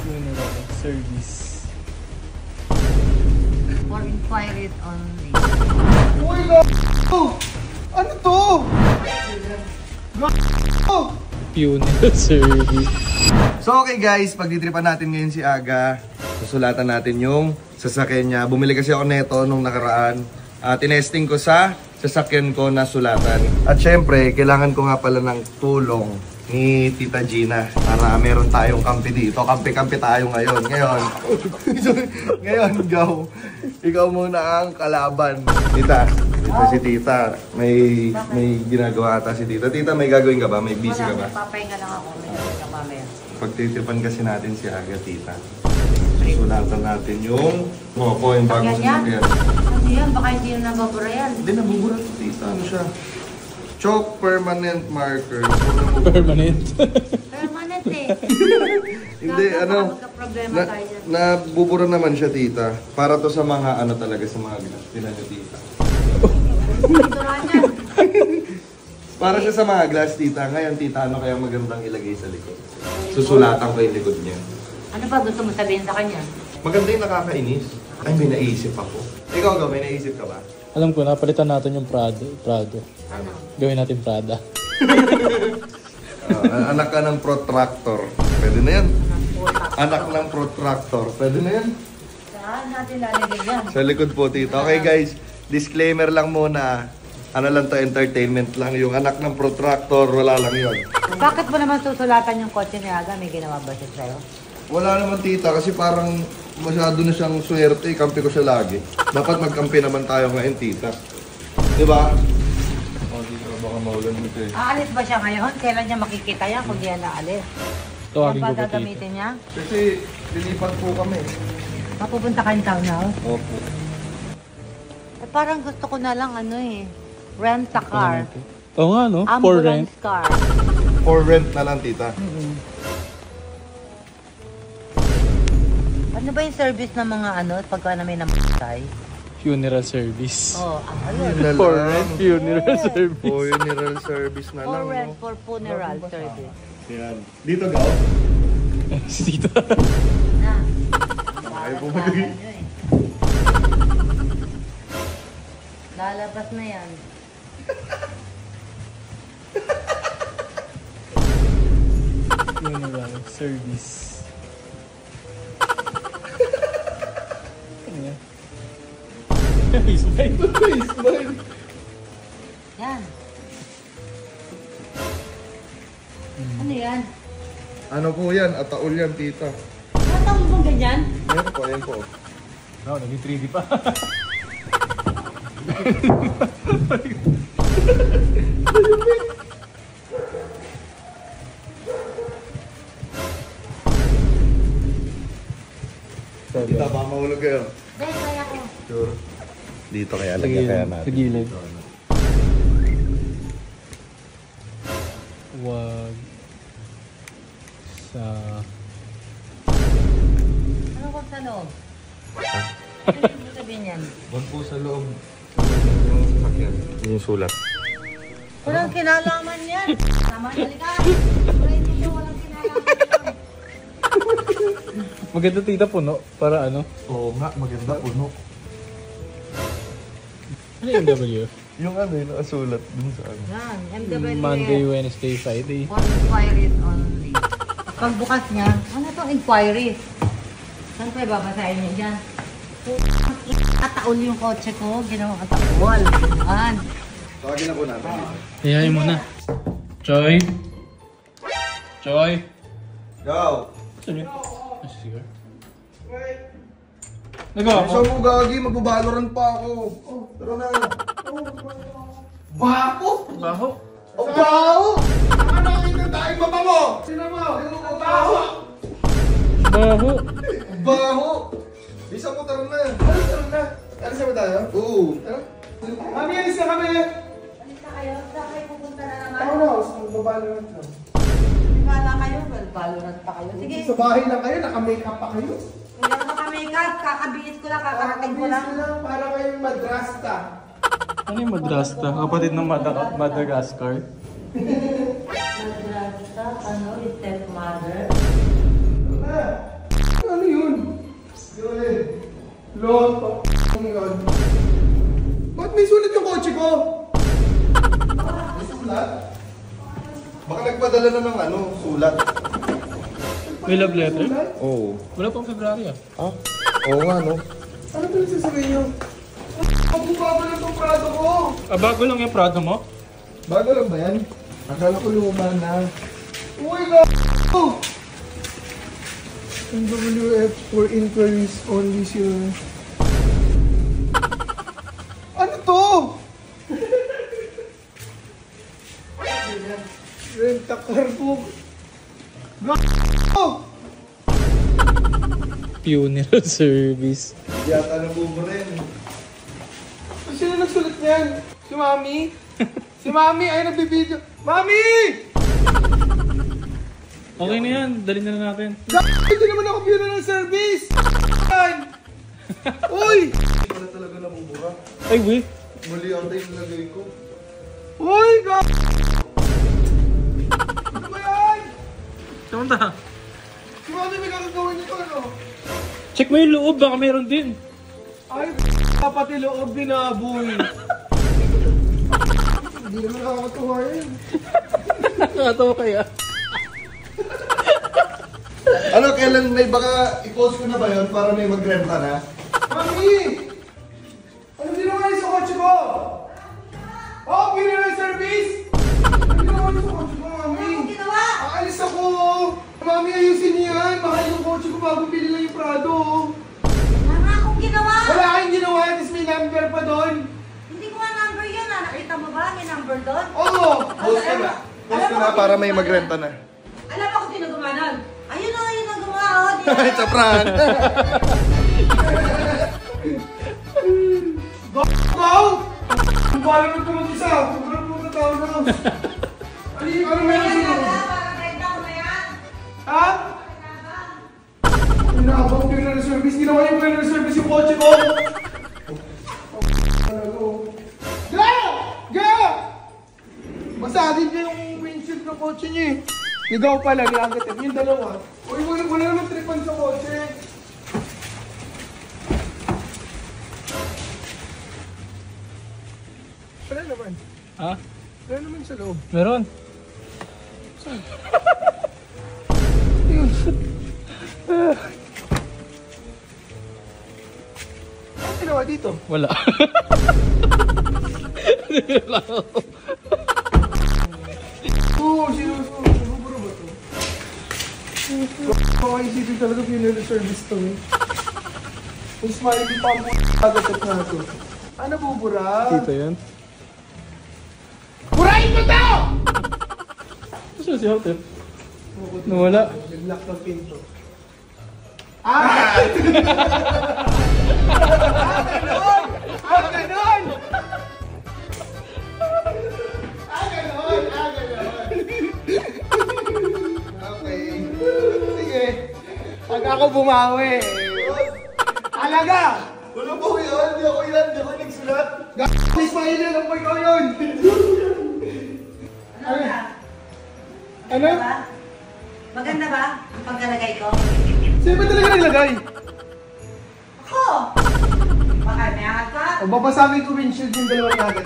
Service. For inquiries only. Uy, ano to? Funeral service. So okay guys, pagtitripan natin ngayon si Aga. Susulatan natin yung sasakyan niya. Bumili kasi ako neto nung nakaraan. Tinesting ko sa sasakyan ko na sulatan. At syempre, kailangan ko nga pala ng tulong ni Tita Gina para meron tayong kampi dito. Kampi-kampi tayo ngayon. Ngayon, go. Ikaw muna ang kalaban. Tita, ito si Tita. May ginagawa ata si Tita. Tita, may gagawin ka ba? May busy ka ba? Papahinga lang ako. May gawin ka mamaya. Pagtitipan kasi natin si Aga, Tita. Sulatan natin yung moko, yung bagong sasakyan. Ano yan? Baka hindi na nababura yan. Hindi, nabubura ito, Tita. Ano siya? Chalk permanent marker. Permanent. Permanent eh. Hindi, ano, magka-problema tayo dyan. nabubura naman siya, Tita. Para to sa mga, ano talaga, sa mga glass. Tinan niyo, Tita. Pintura niya. Para siya sa mga glass, Tita. Ngayon, Tita, ano kaya magandang ilagay sa likod? Susulatan ko yung likod niya. Ano ba gusto mo sabihin sa kanya? Maganda yung nakakainis. Ay, may naisip ako. Ikaw, may naisip ka ba? Alam ko na, palitan natin yung Prado. Ano? Gawin natin Prada. Anak ka ng protractor. Pwede na yan. Anak ng protractor. Pwede na yan. Saan natin lalagay yan? Sa likod po, Tita. Okay, guys. Disclaimer lang muna. Ano lang to, entertainment lang. Yung anak ng protractor, wala lang yun. Bakit mo naman susulatan yung kotse ni Aga? May ginawa ba siya sa'yo? Wala naman, Tita, kasi parang masyado na siyang swerte. Kampi ko siya lagi. Dapat magkampi naman tayo ngayon, Tita. Diba? O, Tita, baka maulan dito eh. Aalis ba siya ngayon? Kailan niya makikita yan kung di yan naalis? Tawagin Yan ko ba po, gagamitin niya? Kasi lilipat po kami. Mapupunta kayong townhouse? Opo. Eh, parang gusto ko na lang ano eh. Rent a car. Oo nga, no? For rent. Ambulance car. For rent na lang, Tita. Ano ba yung service ng mga ano pagka na may namatay? Funeral service. Oh, ano? Yun na For lang. rent funeral service. Funeral service na For lang. rent, No? for funeral service. Yan. Dito, Gaw. Si Tita. Na. Ayaw po Lalabas magiging. nyo eh. Lalabas na yan. Funeral service. Ano yan? Smile. Smile. Yan. Ano yan? Ano po yan? Ataol yan, Tita. Matawag mo ganyan? Ayan po, ayan po. No, naging 3D pa. Tita, baka mahulog kayo. Dahil kaya ko. Sure. Dito kaya Sa lagyan kaya gilid. natin. Sa gilid. Wag. Sa... Ano ko sa loob? Ano yung sabihin yan? Huwag po sa loob. Yung sasakyan. Yung sulat. Walang kinalaman yan. Tama, halika. Walang dito, walang kinalaman yan. Maganda, Tita, puno. Para ano? Oo nga, maganda puno. Ano yung W? Yung ano yung nakasulat dun sa ano. Yan, MWF. Monday, Wednesday, Friday. For inquiries only. Pagbukas niya, ano to inquiries? Saan ko ibabasahin niya dyan? Kataol yung kotse ko, ginawa kataol. Yan. Tawagin na po natin. Iyayin mo na. Choy? Choy? Go! Saan yun? Ah, sige. Nagawa Saan ko? mo gagi? Magbabalorant pa ako. Oh, tara na. Baho! Baho. Ang baho! Ano nakita tayong mabango? Sino mo? Ang baho! Baho. Ang baho! Bisa mo, tara na. Tara na. Tara sa ba tayo? Oo. Tara. Mami, alis na kami! Alis na kayo? Saan kayo pupunta na naman? Townhouse, magbabalorant lang. Nagala kayo? Valorant pa kayo? Sige. Sa bahay lang kayo, naka-makeup pa kayo. Hindi ako naka-makeup. Kakabihis ko lang, kakarating ko lang. Para kayong madrasta. Ano yung madrasta? Kapatid ng Madagascar? Madrasta, ano, stepmother. nagpadala na ng ano, sulat. May love letter? Oo. Wala pang February ah. Ah? Oo nga, no? Ano ba sasabihin nyo? Ang bago lang itong Prado ko! Ah, bago lang yung Prado mo? Bago lang ba yan? Akala ko luma na. Uy, g***o! NWF for inquiries only, sir. Ano to? Rent-a-car book. Funeral service. Yata na po rin. Sino nagsulat niyan? Si Mami? Si Mami ay nagbibideo. Mami! Okay na yan, dali na lang natin. Hindi naman ako funeral service! Uy! Hindi pala talaga namumura. Ay, wait. Mali ata yung lagay ko. Uy! Ano ba yan? Kamunta? Si Mami may kakagawin nito, ano? Check mo yung loob, baka meron din. Ay, pati loob binaboy. Hindi naman nakakatuwa yan. Nakatawa kaya. Ano, kailan may baka i-post ko na ba yun para may magrenta na? Mami! Ano ginawa niyo sa kotse ko? Oh, funeral service! Ano ginawa niyo sa kotse ko, Mami? Ano ginawa? Aalis ako! Mami, ayusin niyo yan! Mahal yung kotse ko bago bili lang yung Prado. Wala nga akong ginawa. Wala kang ginawa, tapos may number pa doon. Hindi ko nga number yun ah. Nakita mo ba? May number doon? Oo! Post ko na. Post ko na para may magrenta na. Alam mo kung sino gumawa nun? Ayun na, ayun ang gumawa. Oh, di ba? It's a prank! Go! Ang bala na ito mag-isa. Sobrang puta tao na. Ano meron sino? Para renta ko na yan. Ha? Inaabang funeral service. Ginawa yung funeral service yung kotse ko. Ga! Ga! Basagin niya yung windshield ng kotse niya eh. Ligaw pala, niagatin. Yung dalawa. Uy, wala naman tripan sa kotse. Wala naman. Ha? Wala naman sa loob. Meron. Ano ginawa dito? Wala. Oo, sinuburo ba ito? Baka isipin talaga funeral service to eh. Kung smiley pa mo, agatot na ito. Ano bubura? Dito yan. Burahin mo to! Saan si Hotep? Nawala. Nag-lock ng pinto. Ah! Ganon! Ganon! Okay. Sige. Pag ako bumawi. Alaga! Wala po yun! Hindi ako yan! Hindi ako nagsulat! May smiley lang po ikaw yun! Ano ba? Ano? Ba? Maganda ba ang pagkalagay ko? Sino ba talaga naglagay? Ako! Baka may angat ka? O babasagin ko windshield yung dalawang nagat.